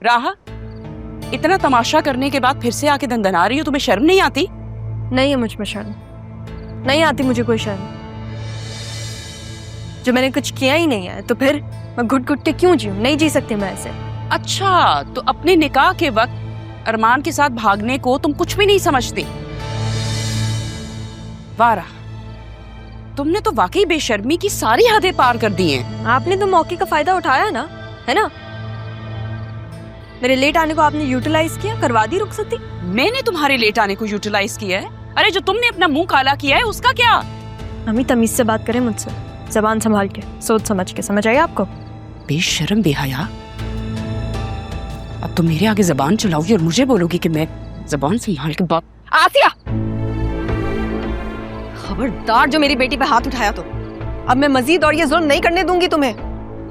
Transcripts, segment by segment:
राहा, इतना तमाशा करने के बाद फिर से आके दंदना रही हो, तुम्हें शर्म नहीं आती? नहीं है मुझ में शर्म, नहीं आती मुझे कोई शर्म। जो मैंने कुछ किया ही नहीं है तो फिर मैं घुट घुट के क्यों जीऊं? नहीं जी सकती मैं ऐसे। अच्छा, तो अपने निकाह के वक्त अरमान के साथ भागने को तुम कुछ भी नहीं समझती? वाह राहा, तुमने तो वाकई बेशर्मी की सारी हदें पार कर दी हैं। आपने तो मौके का फायदा उठाया ना, है ना? मेरे लेट आने को आपने यूटिलाइज किया, करवा दी रुखसती। मैंने तुम्हारे लेट आने को यूटिलाइज किया है? अरे जो तुमने अपना मुंह काला किया है उसका क्या? मम्मी तमीज से बात करें मुझसे, जबान संभाल के, सोच समझ के। समझ आई आपको? बेशर्म बेहया, अब तुम मेरे आगे जबान चलाओगी और मुझे बोलोगी कि मैं जबान संभाल के बात। आसिया, खबरदार जो मेरी बेटी पे हाथ उठाया तो अब मैं मजीद और ये जुल्म नहीं करने दूंगी तुम्हें।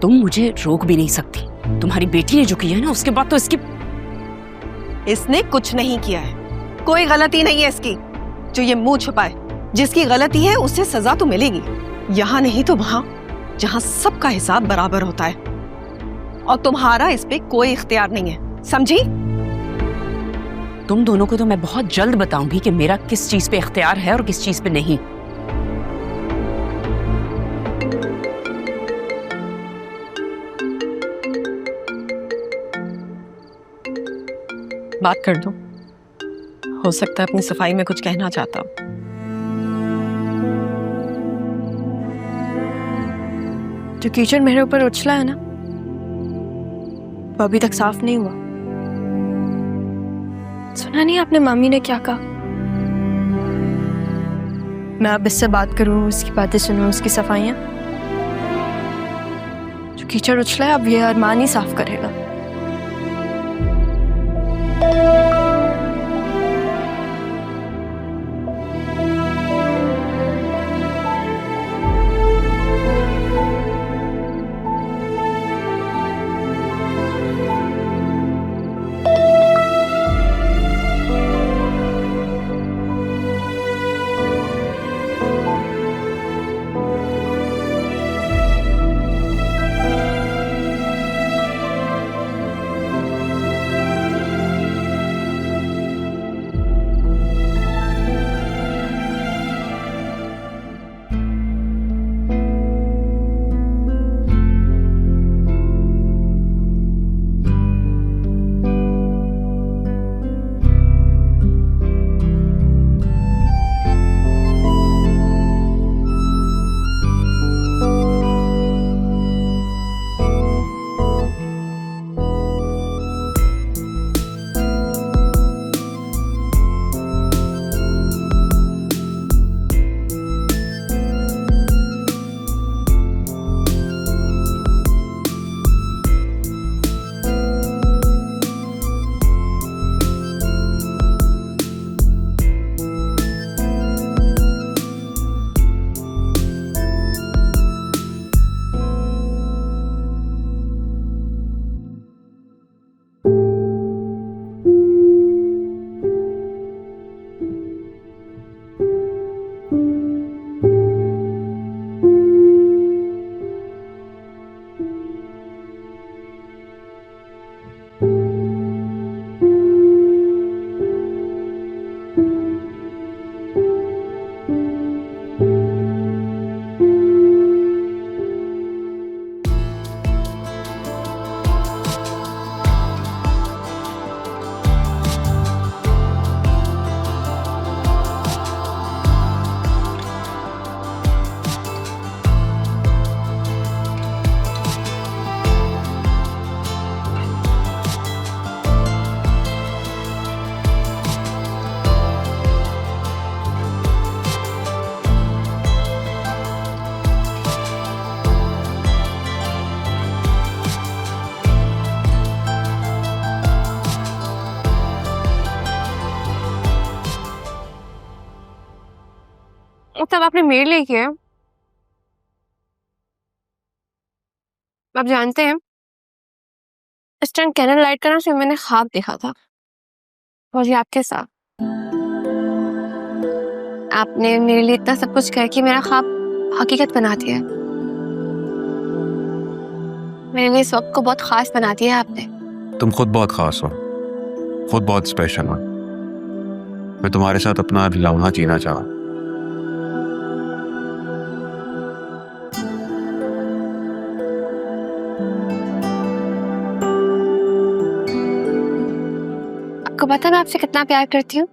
तुम मुझे रोक भी नहीं सकती। तुम्हारी बेटी ने जो किया है ना, उसके बाद तो इसने कुछ नहीं किया है, कोई गलती नहीं है इसकी जो ये मुंह छुपाए। जिसकी गलती है उससे सजा तो मिलेगी, यहाँ नहीं तो वहां, जहां सबका हिसाब बराबर होता है। और तुम्हारा इस पे कोई इख्तियार नहीं है, समझी? तुम दोनों को तो मैं बहुत जल्द बताऊंगी कि मेरा किस चीज पे इख्तियार है और किस चीज पे नहीं। बात कर दो, हो सकता है अपनी सफाई में कुछ कहना चाहता हूं। जो कीचड़ मेरे ऊपर उछला है ना, वो अभी तक साफ नहीं हुआ। सुना नहीं आपने मामी ने क्या कहा? मैं अब इससे बात करूं, उसकी बातें सुनूं, उसकी सफाइयां। जो कीचड़ उछला है अब ये अरमान ही साफ करेगा। तब आपने मेरे लिए किया। आप जानते हैं, इस टाइम कैंडल लाइट का ना सिर्फ मैंने ख्वाब देखा था, और ये आपके साथ। आपने मेरे लिए इतना सब कुछ कह के मेरा ख्वाब हकीकत बना दिया। मेरे लिए इस वक्त को बहुत खास बना दिया आपने। तुम खुद बहुत खास हो, खुद बहुत स्पेशल हो। मैं तुम्हारे साथ अपना लम्हा जीना चाहा। आपको पता है मैं आपसे कितना प्यार करती हूँ।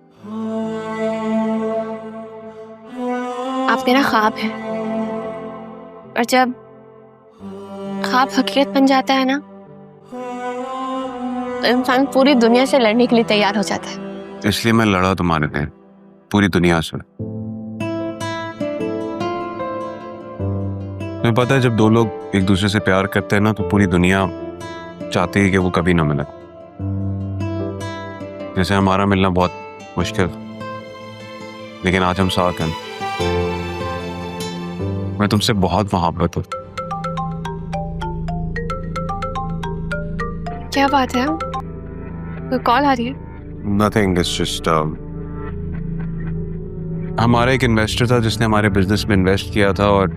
आप मेरा ख्वाब है, और जब ख्वाब हकीकत बन जाता है ना, तो इंसान पूरी दुनिया से लड़ने के लिए तैयार हो जाता है। इसलिए मैं लड़ा तुम्हारे लिए, पूरी दुनिया से। तुम्हें पता है, जब दो लोग एक दूसरे से प्यार करते हैं ना, तो पूरी दुनिया चाहती है कि वो कभी ना मिले। जैसे हमारा मिलना बहुत मुश्किल, लेकिन आज हम साथ हैं। मैं तुमसे बहुत मोहब्बत हूँ। क्या बात है? कोई कॉल आ रही है? Nothing, it's just हमारा एक इन्वेस्टर था जिसने हमारे बिजनेस में इन्वेस्ट किया था, और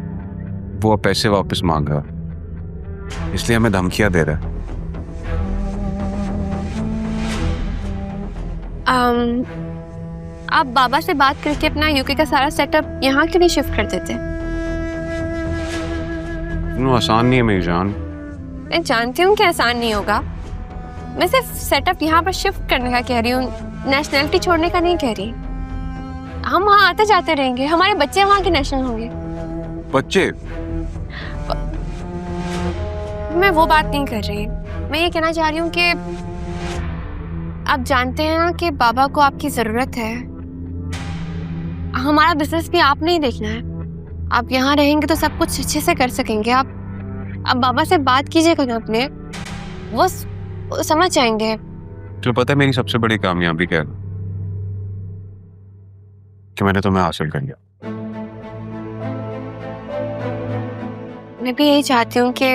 वो पैसे वापस मांग रहा, इसलिए हमें धमकियां दे रहा है। आप बाबा से बात करके अपना यूके का सारा सेटअप यहाँ क्यों नहीं शिफ्ट कर देते? आसान नहीं है मेरी जान। मैं जानती हूँ कि आसान नहीं होगा। मैं सिर्फ सेटअप यहाँ पर शिफ्ट करने का कह रही हूँ, नेशनैलिटी छोड़ने का नहीं कह रही। हम वहाँ आते जाते रहेंगे, हमारे बच्चे वहाँ के नेशनल होंगे। बच्चे? मैं वो बात नहीं कर रही। मैं ये कहना चाह रही हूँ कि आप जानते हैं ना कि बाबा को आपकी जरूरत है। हमारा बिजनेस भी आपने ही देखना है। आप यहाँ रहेंगे तो सब कुछ अच्छे से कर सकेंगे। आप बाबा से बात कीजिएगा ना अपने, वो समझ जाएंगे। तो पता है मेरी सबसे बड़ी कामयाबी क्या है? कि मैंने तुम्हें हासिल कर लिया। मैं भी यही चाहती हूँ कि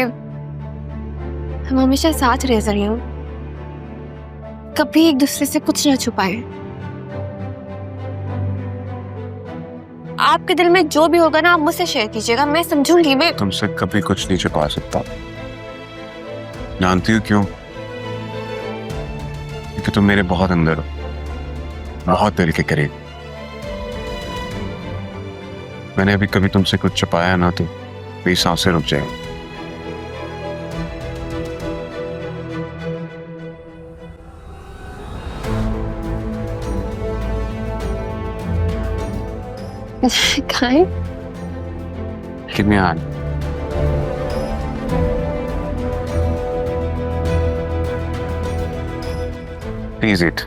हम हमेशा साथ रह रही हूँ, कभी एक दूसरे से कुछ ना छुपाएं। आपके दिल में जो भी होगा ना, आप मुझसे शेयर कीजिएगा, मैं समझूंगी। मैं तुमसे कभी कुछ नहीं छुपा सकता। जानती हो क्यों? क्योंकि तुम मेरे बहुत अंदर हो, बहुत दिल के करीब। मैंने अभी कभी तुमसे कुछ छुपाया ना, तो मेरी सांसें रुक जाएंगी। खाएं? कितने आए? Please eat.